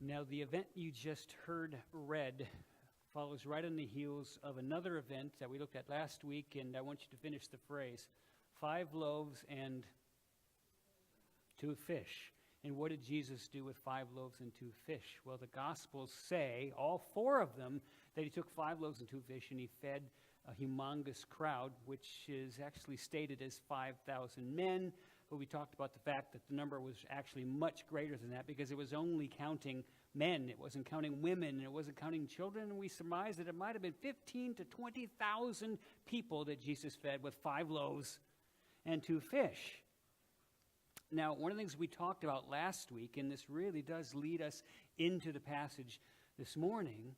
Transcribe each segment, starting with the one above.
Now, the event you just heard read follows right on the heels of another event that we looked at last week, and I want you to finish the phrase, 5 loaves and 2 fish. And what did Jesus do with 5 loaves and 2 fish? Well, the Gospels say, all 4 of them, that he took 5 loaves and 2 fish and he fed a humongous crowd, which is actually stated as 5,000 men. But we talked about the fact that the number was actually much greater than that because it was only counting men. It wasn't counting women, and it wasn't counting children. And we surmised that it might have been 15,000 to 20,000 people that Jesus fed with 5 loaves and 2 fish. Now, one of the things we talked about last week, and this really does lead us into the passage this morning,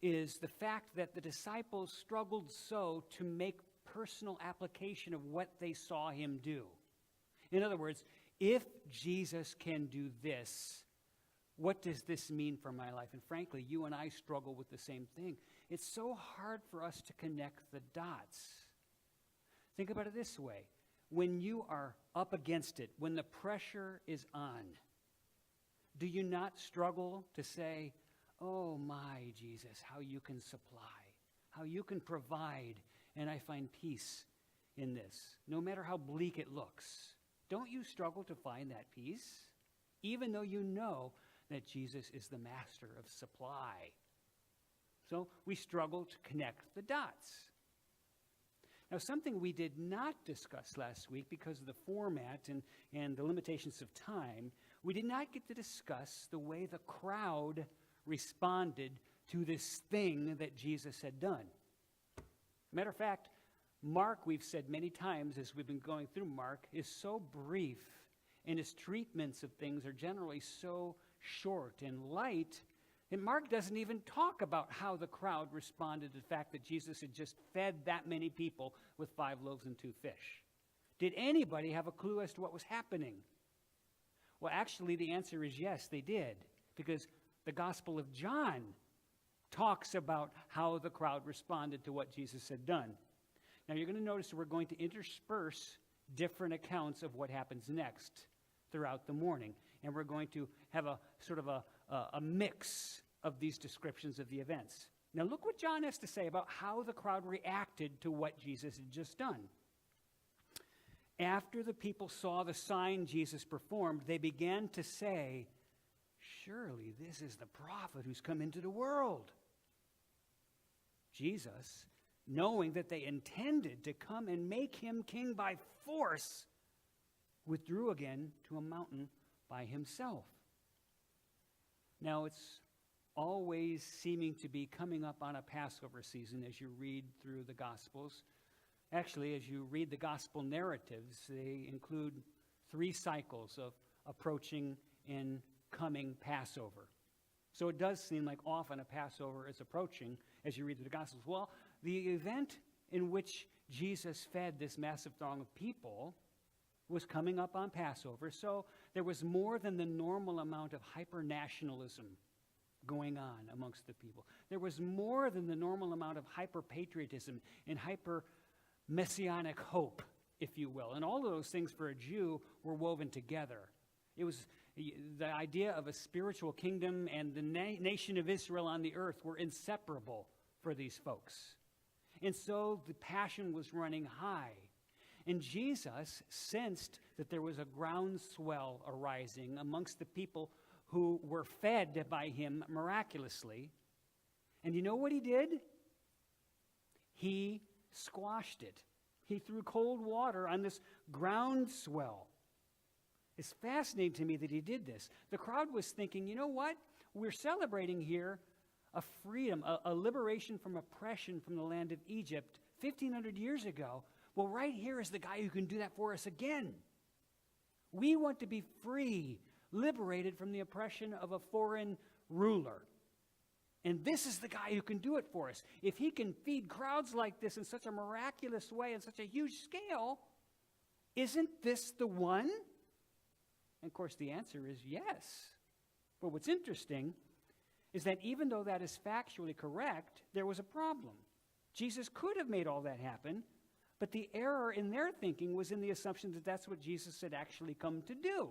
is the fact that the disciples struggled so to make personal application of what they saw him do. In other words, if Jesus can do this, what does this mean for my life? And frankly, you and I struggle with the same thing. It's so hard for us to connect the dots. Think about it this way. When you are up against it, when the pressure is on, do you not struggle to say, oh my Jesus, how you can supply, how you can provide, and I find peace in this, no matter how bleak it looks? Don't you struggle to find that peace, even though you know that Jesus is the master of supply? So we struggle to connect the dots. Now, something we did not discuss last week because of the format and the limitations of time, we did not get to discuss the way the crowd responded to this thing that Jesus had done. Matter of fact, Mark, we've said many times as we've been going through Mark, is so brief, and his treatments of things are generally so short and light, and Mark doesn't even talk about how the crowd responded to the fact that Jesus had just fed that many people with 5 loaves and 2 fish. Did anybody have a clue as to what was happening? Well, actually, the answer is yes, they did, because the Gospel of John talks about how the crowd responded to what Jesus had done. Now, you're going to notice that we're going to intersperse different accounts of what happens next throughout the morning. And we're going to have a sort of a mix of these descriptions of the events. Now, look what John has to say about how the crowd reacted to what Jesus had just done. After the people saw the sign Jesus performed, they began to say, surely this is the prophet who's come into the world. Jesus, knowing that they intended to come and make him king by force, withdrew again to a mountain by himself. Now, it's always seeming to be coming up on a Passover season as you read through the Gospels. Actually, as you read the Gospel narratives, they include 3 cycles of approaching and coming Passover. So it does seem like often a Passover is approaching as you read through the Gospels. Well, the event in which Jesus fed this massive throng of people was coming up on Passover, so there was more than the normal amount of hyper-nationalism going on amongst the people. There was more than the normal amount of hyper-patriotism and hyper-messianic hope, if you will. And all of those things for a Jew were woven together. It was the idea of a spiritual kingdom and the nation of Israel on the earth were inseparable for these folks. And so the passion was running high. And Jesus sensed that there was a groundswell arising amongst the people who were fed by him miraculously. And you know what he did? He squashed it. He threw cold water on this groundswell. It's fascinating to me that he did this. The crowd was thinking, you know what? We're celebrating here a freedom, a liberation from oppression from the land of Egypt 1,500 years ago. Well, right here is the guy who can do that for us again. We want to be free, liberated from the oppression of a foreign ruler. And this is the guy who can do it for us. If he can feed crowds like this in such a miraculous way, in such a huge scale, isn't this the one? And of course, the answer is yes. But what's interesting is that even though that is factually correct, there was a problem. Jesus could have made all that happen, but the error in their thinking was in the assumption that that's what Jesus had actually come to do.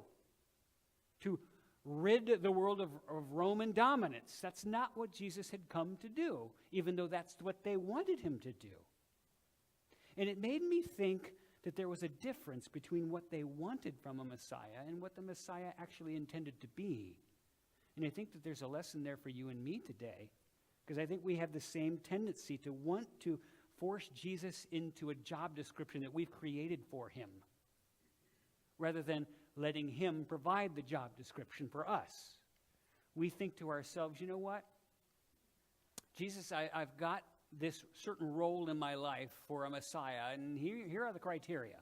To rid the world of Roman dominance. That's not what Jesus had come to do, even though that's what they wanted him to do. And it made me think that there was a difference between what they wanted from a Messiah and what the Messiah actually intended to be. And I think that there's a lesson there for you and me today, because I think we have the same tendency to want to force Jesus into a job description that we've created for him, rather than letting him provide the job description for us. We think to ourselves, you know what? Jesus, I've got this certain role in my life for a Messiah, and here are the criteria.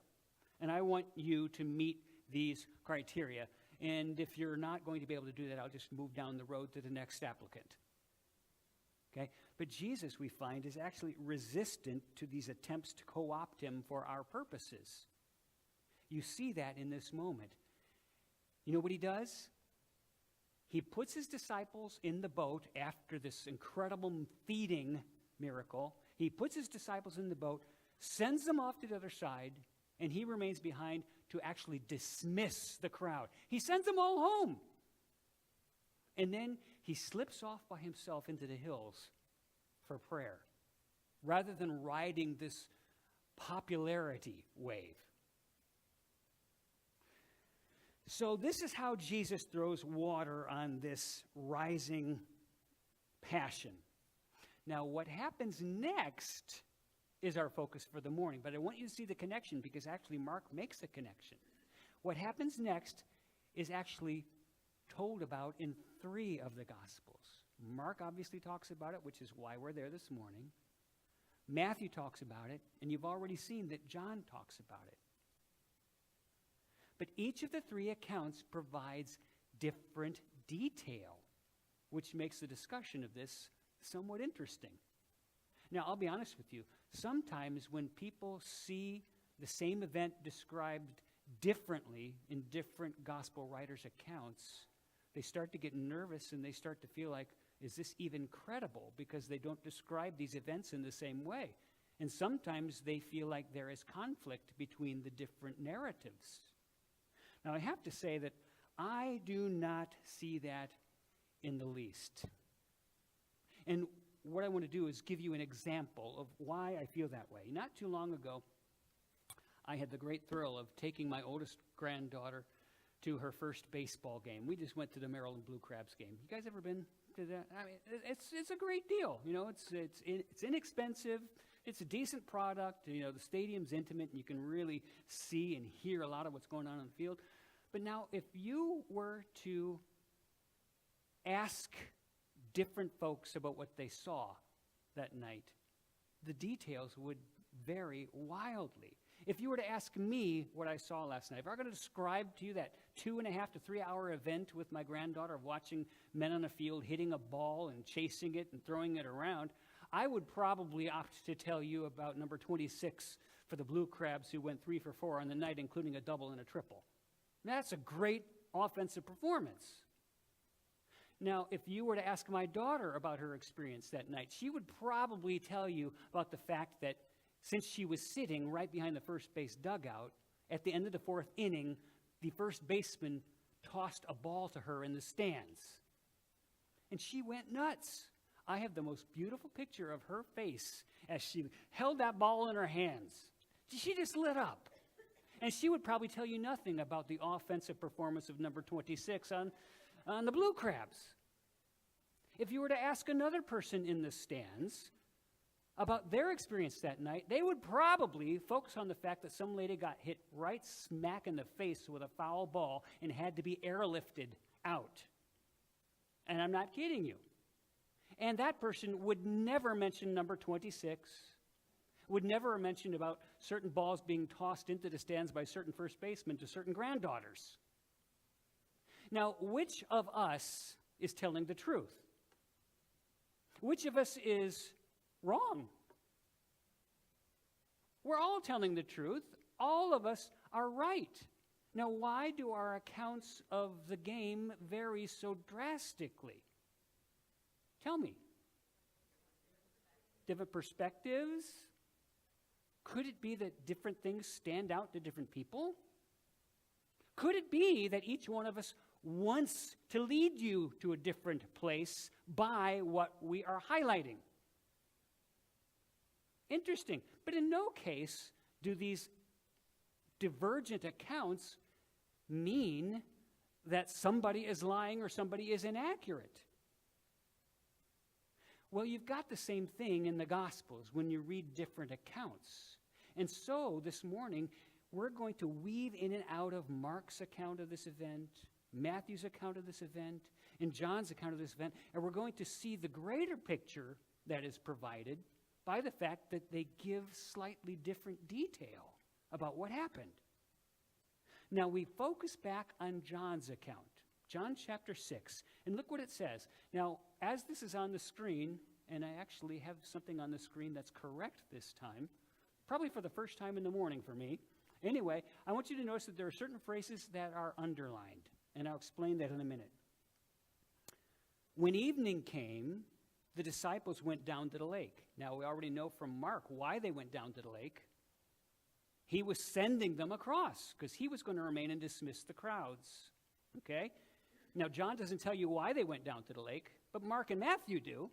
And I want you to meet these criteria. And if you're not going to be able to do that, I'll just move down the road to the next applicant. Okay? But Jesus, we find, is actually resistant to these attempts to co-opt him for our purposes. You see that in this moment. You know what he does? He puts his disciples in the boat after this incredible feeding miracle. He puts his disciples in the boat, sends them off to the other side, and he remains behind to actually dismiss the crowd. He sends them all home. And then he slips off by himself into the hills for prayer, rather than riding this popularity wave. So this is how Jesus throws water on this rising passion. Now, what happens next is our focus for the morning, but I want you to see the connection, because actually Mark makes a connection. What happens next is actually told about in 3 of the Gospels. Mark obviously talks about it, which is why we're there this morning. Matthew talks about it, and you've already seen that John talks about it. But each of the 3 accounts provides different detail, which makes the discussion of this somewhat interesting. Now, I'll be honest with you. Sometimes when people see the same event described differently in different gospel writers' accounts, they start to get nervous and they start to feel like, is this even credible? Because they don't describe these events in the same way. And sometimes they feel like there is conflict between the different narratives. Now, I have to say that I do not see that in the least. And what I want to do is give you an example of why I feel that way. Not too long ago, I had the great thrill of taking my oldest granddaughter to her first baseball game. We just went to the Maryland Blue Crabs game. You guys ever been to that? I mean, it's a great deal. You know, it's inexpensive. It's a decent product. You know, the stadium's intimate, and you can really see and hear a lot of what's going on the field. But now, if you were to ask different folks about what they saw that night, the details would vary wildly. If you were to ask me what I saw last night, if I were going to describe to you that 2.5 to 3 hour event with my granddaughter of watching men on a field hitting a ball and chasing it and throwing it around, I would probably opt to tell you about number 26 for the Blue Crabs, who went 3 for 4 on the night, including a double and a triple. That's a great offensive performance. Now, if you were to ask my daughter about her experience that night, she would probably tell you about the fact that since she was sitting right behind the first base dugout, at the end of the 4th inning, the first baseman tossed a ball to her in the stands. And she went nuts. I have the most beautiful picture of her face as she held that ball in her hands. She just lit up. And she would probably tell you nothing about the offensive performance of number 26 on the Blue Crabs. If you were to ask another person in the stands about their experience that night, they would probably focus on the fact that some lady got hit right smack in the face with a foul ball and had to be airlifted out. And I'm not kidding you. And that person would never mention number 26, would never mention about certain balls being tossed into the stands by certain first basemen to certain granddaughters. Now, which of us is telling the truth? Which of us is wrong? We're all telling the truth. All of us are right. Now, why do our accounts of the game vary so drastically? Tell me. Different perspectives? Could it be that different things stand out to different people? Could it be that each one of us wants to lead you to a different place by what we are highlighting. Interesting. But in no case do these divergent accounts mean that somebody is lying or somebody is inaccurate. Well, you've got the same thing in the Gospels when you read different accounts. And so this morning, we're going to weave in and out of Mark's account of this event, Matthew's account of this event, and John's account of this event, and we're going to see the greater picture that is provided by the fact that they give slightly different detail about what happened. Now, we focus back on John's account, John chapter 6, and look what it says. Now, as this is on the screen, and I actually have something on the screen that's correct this time, probably for the first time in the morning for me. Anyway, I want you to notice that there are certain phrases that are underlined, and I'll explain that in a minute. When evening came, the disciples went down to the lake. Now, we already know from Mark why they went down to the lake. He was sending them across because he was going to remain and dismiss the crowds. Okay? Now, John doesn't tell you why they went down to the lake, but Mark and Matthew do.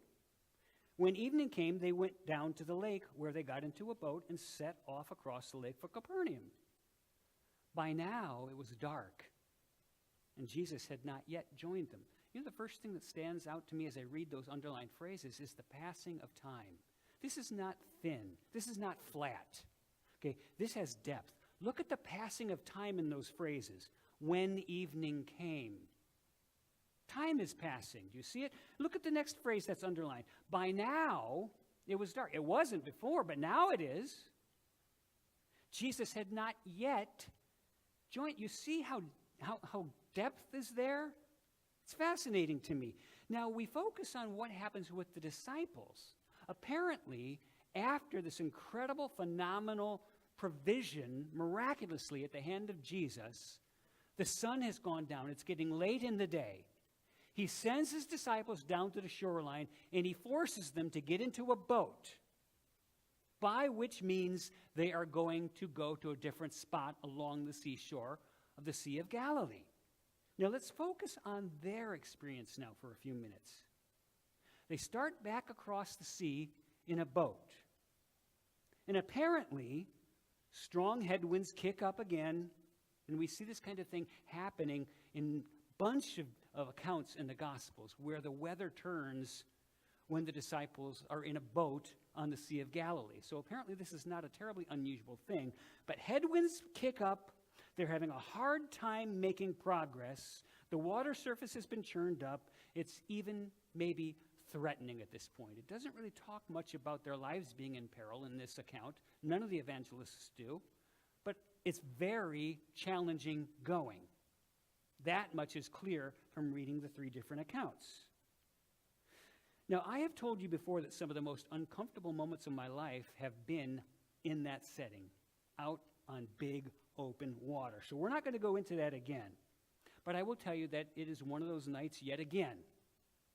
When evening came, they went down to the lake where they got into a boat and set off across the lake for Capernaum. By now, it was dark, and Jesus had not yet joined them. You know, the first thing that stands out to me as I read those underlined phrases is the passing of time. This is not thin. This is not flat. Okay, this has depth. Look at the passing of time in those phrases. When evening came. Time is passing. Do you see it? Look at the next phrase that's underlined. By now, it was dark. It wasn't before, but now it is. Jesus had not yet joined. You see how depth is there? It's fascinating to me. Now, we focus on what happens with the disciples. Apparently, after this incredible, phenomenal provision, miraculously at the hand of Jesus, the sun has gone down. It's getting late in the day. He sends his disciples down to the shoreline, and he forces them to get into a boat, by which means they are going to go to a different spot along the seashore of the Sea of Galilee. Now, let's focus on their experience now for a few minutes. They start back across the sea in a boat. And apparently, strong headwinds kick up again, and we see this kind of thing happening in a bunch of accounts in the Gospels where the weather turns when the disciples are in a boat on the Sea of Galilee. So apparently this is not a terribly unusual thing, but headwinds kick up. They're having a hard time making progress. The water surface has been churned up. It's even maybe threatening at this point. It doesn't really talk much about their lives being in peril in this account. None of the evangelists do. But it's very challenging going. That much is clear from reading the three different accounts. Now, I have told you before that some of the most uncomfortable moments of my life have been in that setting, out on big open water. So we're not going to go into that again. But I will tell you that it is one of those nights yet again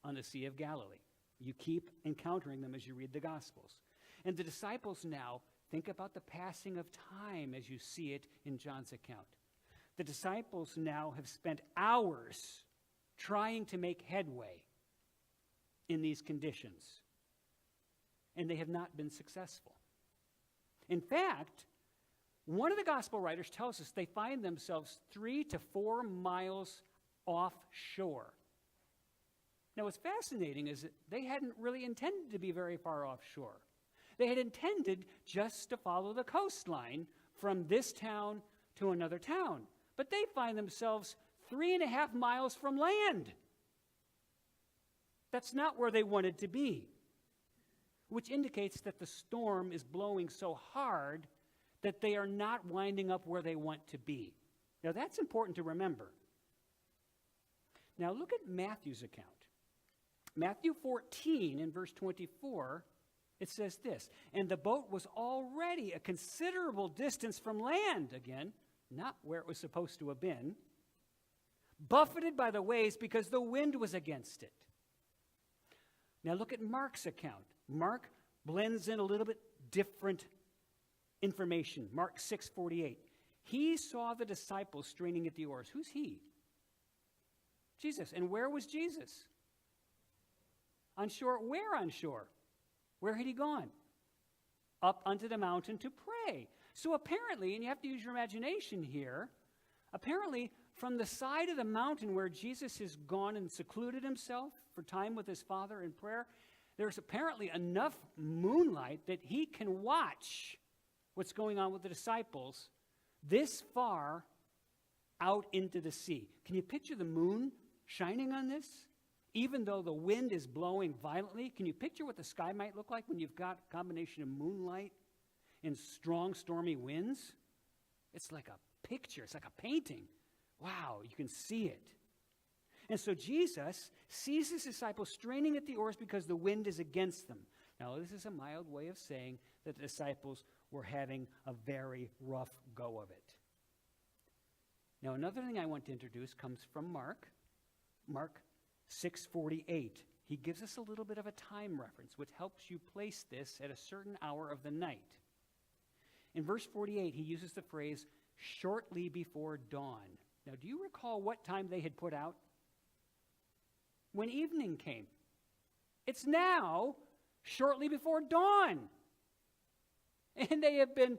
on the Sea of Galilee. You keep encountering them as you read the Gospels. And the disciples now think about the passing of time as you see it in John's account. The disciples now have spent hours trying to make headway in these conditions, and they have not been successful. In fact, one of the gospel writers tells us they find themselves 3 to 4 miles offshore. Now, what's fascinating is that they hadn't really intended to be very far offshore. They had intended just to follow the coastline from this town to another town. But they find themselves 3.5 miles from land. That's not where they wanted to be, which indicates that the storm is blowing so hard that they are not winding up where they want to be. Now, that's important to remember. Now, look at Matthew's account. Matthew 14 in verse 24, it says this, "And the boat was already a considerable distance from land," again, not where it was supposed to have been, "buffeted by the waves because the wind was against it." Now look at Mark's account. Mark blends in a little bit different information. Mark 6:48. "He saw the disciples straining at the oars." Who's he? Jesus. And where was Jesus? On shore. Where on shore? Where had he gone? Up onto the mountain to pray. So apparently, and you have to use your imagination here, apparently from the side of the mountain where Jesus has gone and secluded himself for time with his Father in prayer, there's apparently enough moonlight that he can watch what's going on with the disciples this far out into the sea. Can you picture the moon shining on this? Even though the wind is blowing violently, can you picture what the sky might look like when you've got a combination of moonlight and strong stormy winds? It's like a picture. It's like a painting. Wow, you can see it. And so Jesus sees his disciples straining at the oars because the wind is against them. Now, this is a mild way of saying that the disciples were having a very rough go of it. Now, another thing I want to introduce comes from Mark 6:48. He gives us a little bit of a time reference, which helps you place this at a certain hour of the night. In verse 48, he uses the phrase, shortly before dawn. Now, do you recall what time they had put out? When evening came. It's now shortly before dawn. And they have been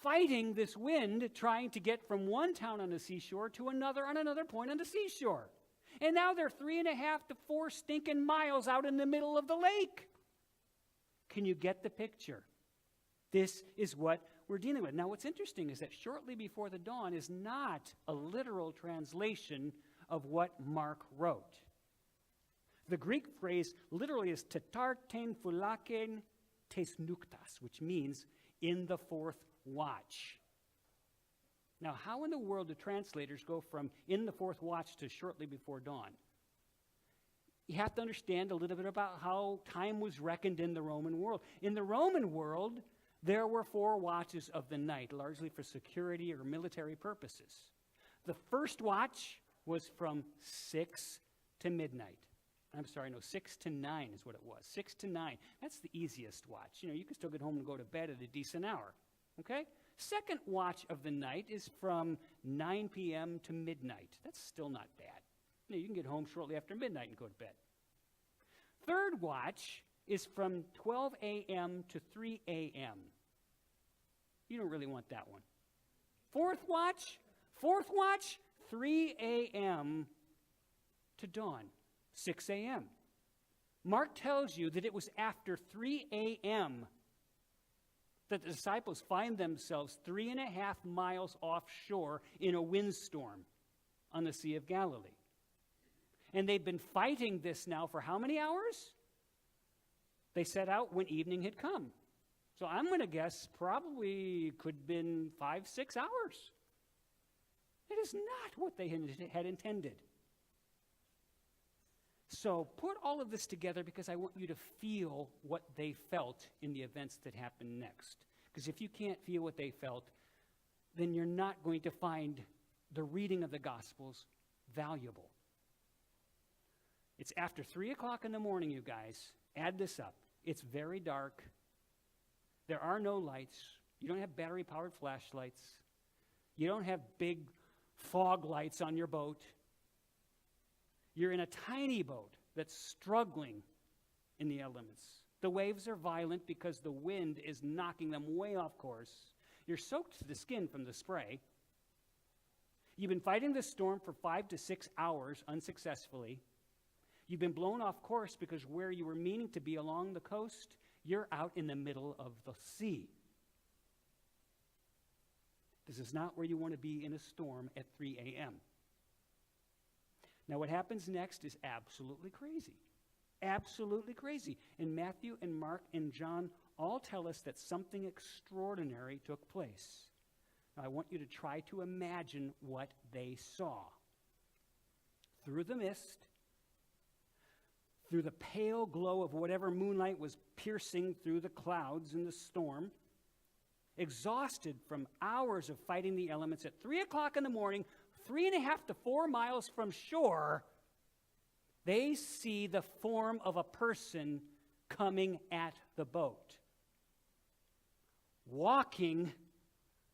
fighting this wind, trying to get from one town on the seashore to another on another point on the seashore. And now they're 3.5 to 4 stinking miles out in the middle of the lake. Can you get the picture? This is what we're dealing with. Now, what's interesting is that shortly before the dawn is not a literal translation of what Mark wrote. The Greek phrase literally is tetarten phulaken tes nuktas, which means in the fourth watch. Now, how in the world do translators go from in the fourth watch to shortly before dawn? You have to understand a little bit about how time was reckoned in the Roman world. In the Roman world, there were 4 watches of the night, largely for security or military purposes. The first watch was from 6 to midnight. 6 to 9 is what it was. 6 to 9. That's the easiest watch. You can still get home and go to bed at a decent hour. Okay? Second watch of the night is from 9 p.m. to midnight. That's still not bad. You can get home shortly after midnight and go to bed. Third watch is from 12 a.m. to 3 a.m. You don't really want that one. Fourth watch, 3 a.m. to dawn, 6 a.m. Mark tells you that it was after 3 a.m. that the disciples find themselves 3.5 miles offshore in a windstorm on the Sea of Galilee. And they've been fighting this now for how many hours? They set out when evening had come. So I'm going to guess probably could have been 5-6 hours. It is not what they had intended. So put all of this together because I want you to feel what they felt in the events that happened next. Because if you can't feel what they felt, then you're not going to find the reading of the Gospels valuable. It's after 3 o'clock in the morning, you guys. Add this up. It's very dark. There are no lights. You don't have battery-powered flashlights. You don't have big fog lights on your boat. You're in a tiny boat that's struggling in the elements. The waves are violent because the wind is knocking them way off course. You're soaked to the skin from the spray. You've been fighting this storm for 5 to 6 hours unsuccessfully. You've been blown off course because where you were meaning to be along the coast, you're out in the middle of the sea. This is not where you want to be in a storm at 3 a.m. Now, what happens next is absolutely crazy. Absolutely crazy. And Matthew and Mark and John all tell us that something extraordinary took place. Now, I want you to try to imagine what they saw. Through the mist, through the pale glow of whatever moonlight was piercing through the clouds in the storm, exhausted from hours of fighting the elements at 3 o'clock in the morning, 3.5 to 4 miles from shore, they see the form of a person coming at the boat, walking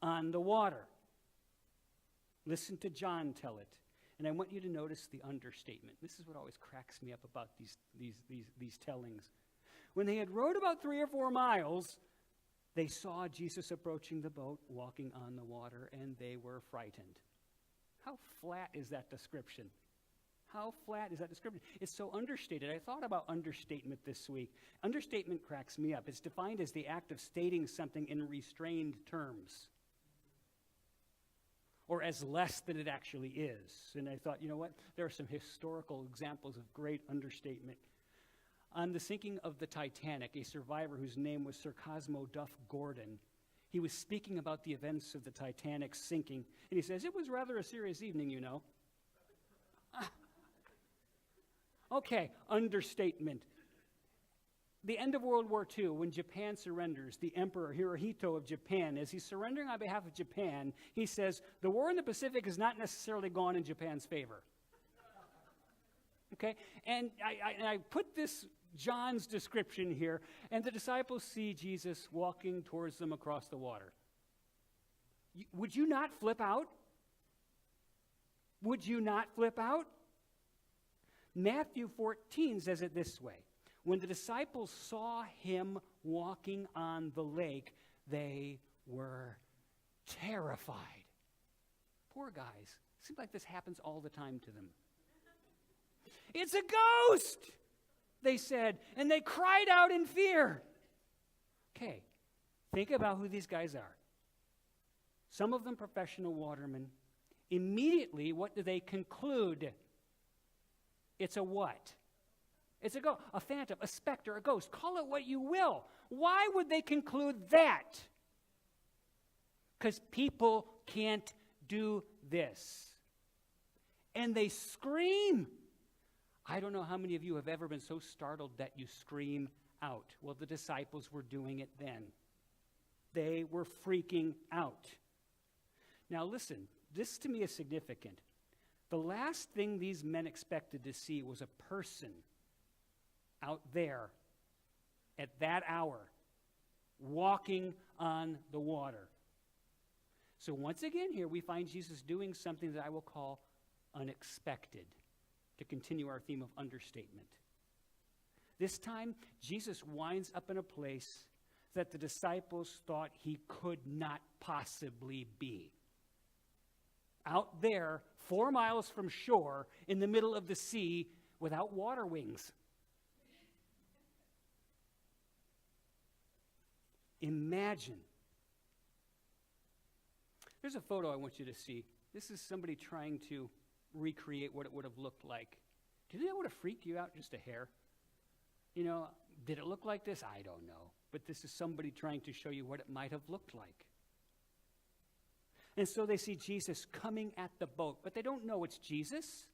on the water. Listen to John tell it. And I want you to notice the understatement. This is what always cracks me up about these tellings. When they had rowed about 3 or 4 miles, they saw Jesus approaching the boat, walking on the water, and they were frightened. How flat is that description? How flat is that description? It's so understated. I thought about understatement this week. Understatement cracks me up. It's defined as the act of stating something in restrained terms, or as less than it actually is. And I thought, you know what? There are some historical examples of great understatement. On the sinking of the Titanic, a survivor whose name was Sir Cosmo Duff Gordon, he was speaking about the events of the Titanic sinking, and he says, "It was rather a serious evening, you know." Okay, understatement. The end of World War II, when Japan surrenders, the Emperor Hirohito of Japan, as he's surrendering on behalf of Japan, he says, "The war in the Pacific has not necessarily gone in Japan's favor." Okay, and I put this John's description here, and the disciples see Jesus walking towards them across the water. Would you not flip out? Would you not flip out? Matthew 14 says it this way. When the disciples saw him walking on the lake, they were terrified. Poor guys. Seems like this happens all the time to them. "It's a ghost," they said, and they cried out in fear. Okay, think about who these guys are. Some of them professional watermen. Immediately, what do they conclude? It's a what? It's a ghost, a phantom, a specter, a ghost. Call it what you will. Why would they conclude that? Because people can't do this. And they scream. I don't know how many of you have ever been so startled that you scream out. Well, the disciples were doing it then. They were freaking out. Now listen, this to me is significant. The last thing these men expected to see was a person out there at that hour walking on the water. So once again here we find Jesus doing something that I will call unexpected, to continue our theme of understatement. This time, Jesus winds up in a place that the disciples thought he could not possibly be. Out there, 4 miles from shore, in the middle of the sea, without water wings. Imagine. There's a photo I want you to see. This is somebody trying to recreate what it would have looked like. Do you think that would have freaked you out just a hair? You know, did it look like this? I don't know. But this is somebody trying to show you what it might have looked like. And so they see Jesus coming at the boat, but they don't know it's Jesus.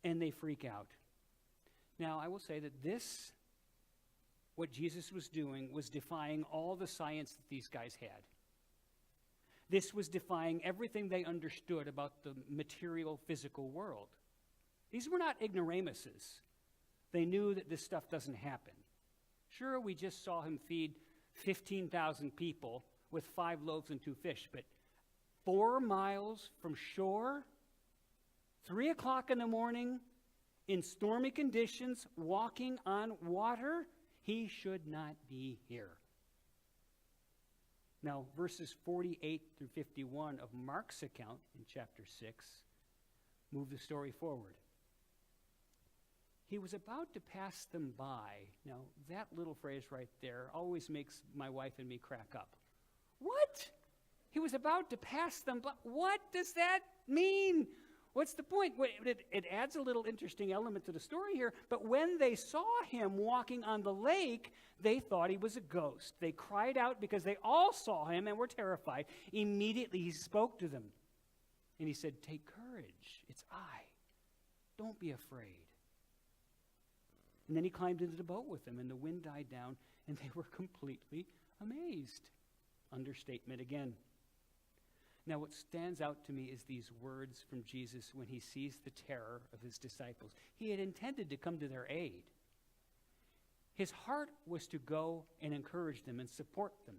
And they freak out. Now, I will say that this, what Jesus was doing, was defying all the science that these guys had. This was defying everything they understood about the material, physical world. These were not ignoramuses. They knew that this stuff doesn't happen. Sure, we just saw him feed 15,000 people with 5 loaves and 2 fish, but 4 miles from shore, 3 o'clock in the morning, in stormy conditions, walking on water, he should not be here. Now, verses 48 through 51 of Mark's account in chapter 6 move the story forward. He was about to pass them by. Now, that little phrase right there always makes my wife and me crack up. What? He was about to pass them by. What does that mean? What's the point? It adds a little interesting element to the story here, but when they saw him walking on the lake, they thought he was a ghost. They cried out because they all saw him and were terrified. Immediately he spoke to them, and he said, "Take courage, it's I. Don't be afraid." And then he climbed into the boat with them, and the wind died down, and they were completely amazed. Understatement again. Now, what stands out to me is these words from Jesus when he sees the terror of his disciples. He had intended to come to their aid. His heart was to go and encourage them and support them.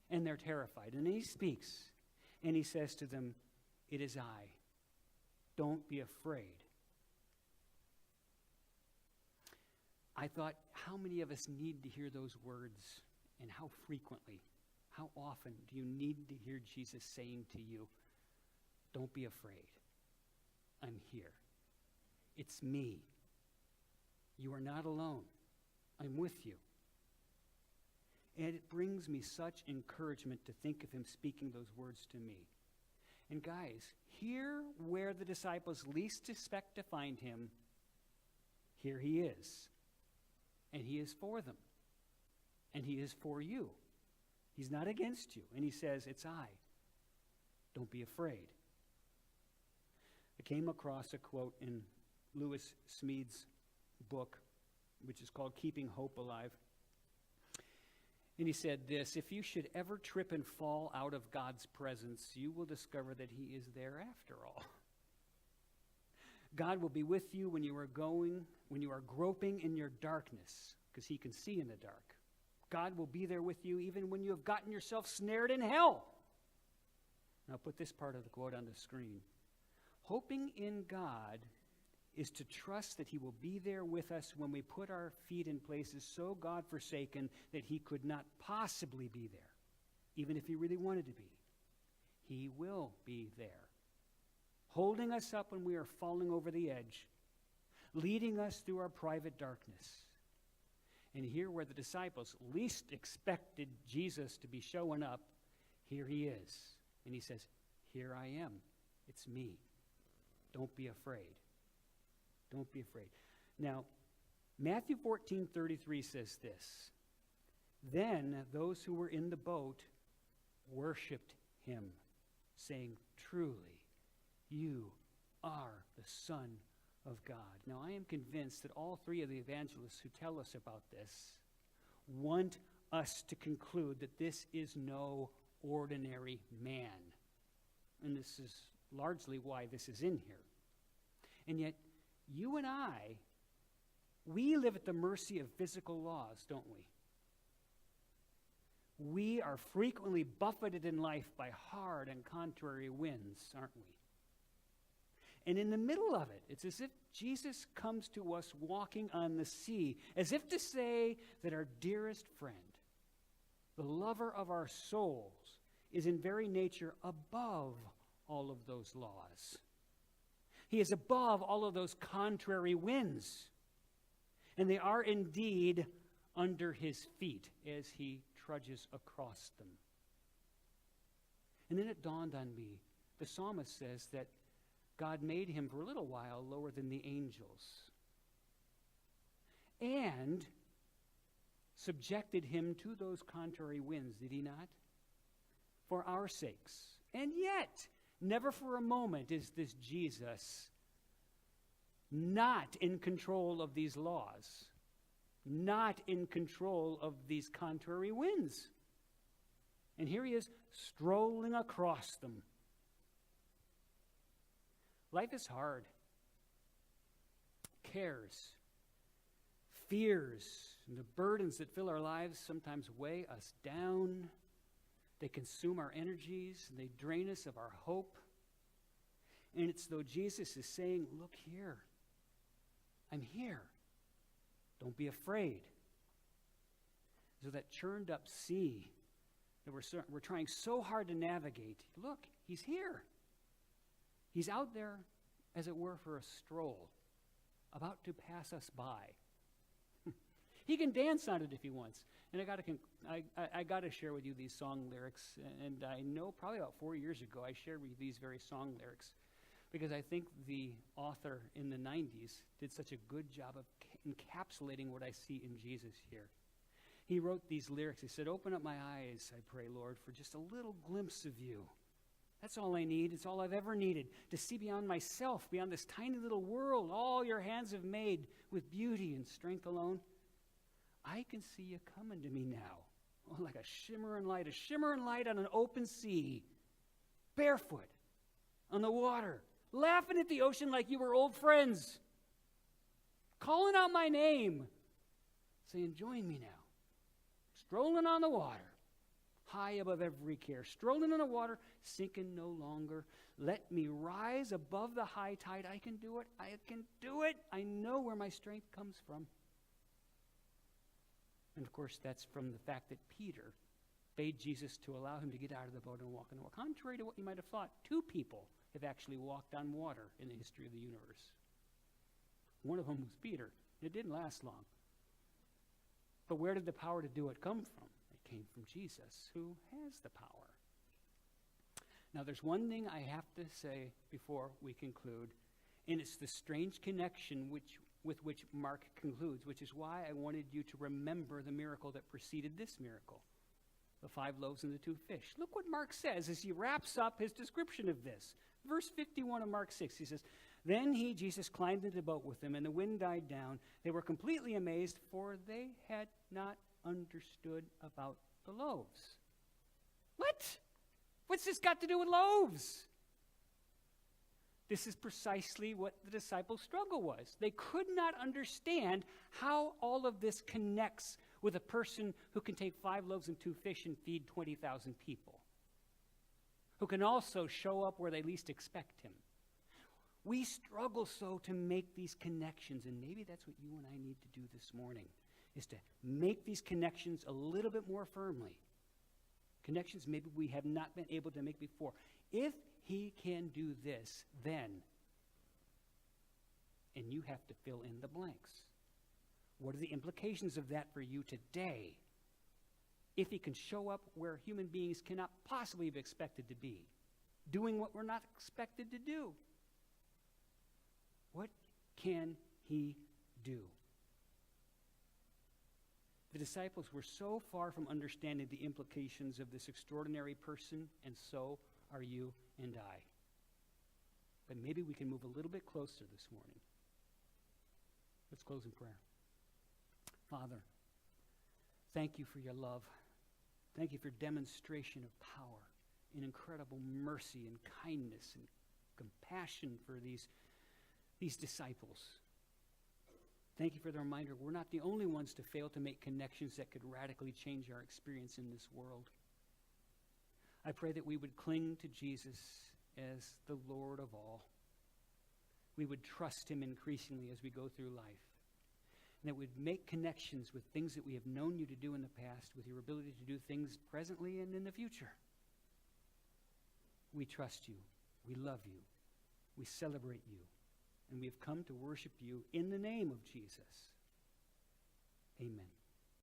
And they're terrified. And then he speaks, and he says to them, It is I. Don't be afraid. I thought, how many of us need to hear those words, and how frequently, how often do you need to hear Jesus saying to you, don't be afraid. I'm here. It's me. You are not alone. I'm with you. And it brings me such encouragement to think of him speaking those words to me. And guys, here where the disciples least expect to find him, here he is. And he is for them. And he is for you. He's not against you. And he says, it's I. Don't be afraid. I came across a quote in Lewis Smead's book, which is called Keeping Hope Alive. And he said this, if you should ever trip and fall out of God's presence, you will discover that he is there after all. God will be with you when you are groping in your darkness, because he can see in the dark. God will be there with you even when you have gotten yourself snared in hell. Now put this part of the quote on the screen. Hoping in God is to trust that he will be there with us when we put our feet in places so God-forsaken that he could not possibly be there, even if he really wanted to be. He will be there, holding us up when we are falling over the edge, leading us through our private darkness. And here where the disciples least expected Jesus to be showing up, here he is. And he says, here I am. It's me. Don't be afraid. Don't be afraid. Now, Matthew 14:33 says this. Then those who were in the boat worshipped him, saying, truly, you are the Son of God. Now, I am convinced that all three of the evangelists who tell us about this want us to conclude that this is no ordinary man. And this is largely why this is in here. And yet, you and I, we live at the mercy of physical laws, don't we? We are frequently buffeted in life by hard and contrary winds, aren't we? And in the middle of it, it's as if Jesus comes to us walking on the sea, as if to say that our dearest friend, the lover of our souls, is in very nature above all of those laws. He is above all of those contrary winds. And they are indeed under his feet as he trudges across them. And then it dawned on me, the psalmist says that God made him for a little while lower than the angels and subjected him to those contrary winds, did he not? For our sakes. And yet, never for a moment is this Jesus not in control of these laws, not in control of these contrary winds. And here he is strolling across them. Life is hard. Cares, fears, and the burdens that fill our lives sometimes weigh us down. They consume our energies, and they drain us of our hope. And it's though Jesus is saying, look here, I'm here. Don't be afraid. So that churned up sea that we're trying so hard to navigate, look, he's here. He's out there, as it were, for a stroll, about to pass us by. He can dance on it if he wants. And I got to share with you these song lyrics. And I know probably about 4 years ago I shared with you these very song lyrics because I think the author in the 90s did such a good job of encapsulating what I see in Jesus here. He wrote these lyrics. He said, open up my eyes, I pray, Lord, for just a little glimpse of you. That's all I need. It's all I've ever needed, to see beyond myself, beyond this tiny little world all your hands have made with beauty and strength alone. I can see you coming to me now, like a shimmering light on an open sea, barefoot on the water, laughing at the ocean like you were old friends, calling out my name, saying, join me now, strolling on the water, high above every care, strolling on the water, sinking no longer, let me rise above the high tide. I can do it. I can do it. I know where my strength comes from. And of course, that's from the fact that Peter bade Jesus to allow him to get out of the boat and walk on the water. Contrary to what you might have thought, 2 people have actually walked on water in the history of the universe. One of them was Peter. It didn't last long. But where did the power to do it come from? It came from Jesus, who has the power. Now, there's one thing I have to say before we conclude, and it's the strange connection with which Mark concludes, which is why I wanted you to remember the miracle that preceded this miracle, the 5 loaves and the 2 fish. Look what Mark says as he wraps up his description of this. Verse 51 of Mark 6, he says, "Then he, Jesus, climbed into the boat with them, and the wind died down. They were completely amazed, for they had not understood about the loaves." What? What's this got to do with loaves? This is precisely what the disciples' struggle was. They could not understand how all of this connects with a person who can take 5 loaves and 2 fish and feed 20,000 people, who can also show up where they least expect him. We struggle so to make these connections, and maybe that's what you and I need to do this morning, is to make these connections a little bit more firmly. Connections maybe we have not been able to make before. If he can do this, then, and you have to fill in the blanks. What are the implications of that for you today? If he can show up where human beings cannot possibly be expected to be, doing what we're not expected to do, what can he do? The disciples were so far from understanding the implications of this extraordinary person, and so are you and I. But maybe we can move a little bit closer this morning. Let's close in prayer. Father, thank you for your love. Thank you for demonstration of power and incredible mercy and kindness and compassion for these disciples. Thank you for the reminder we're not the only ones to fail to make connections that could radically change our experience in this world. I pray that we would cling to Jesus as the Lord of all. We would trust him increasingly as we go through life. And that we'd make connections with things that we have known you to do in the past, with your ability to do things presently and in the future. We trust you. We love you. We celebrate you. And we have come to worship you in the name of Jesus. Amen.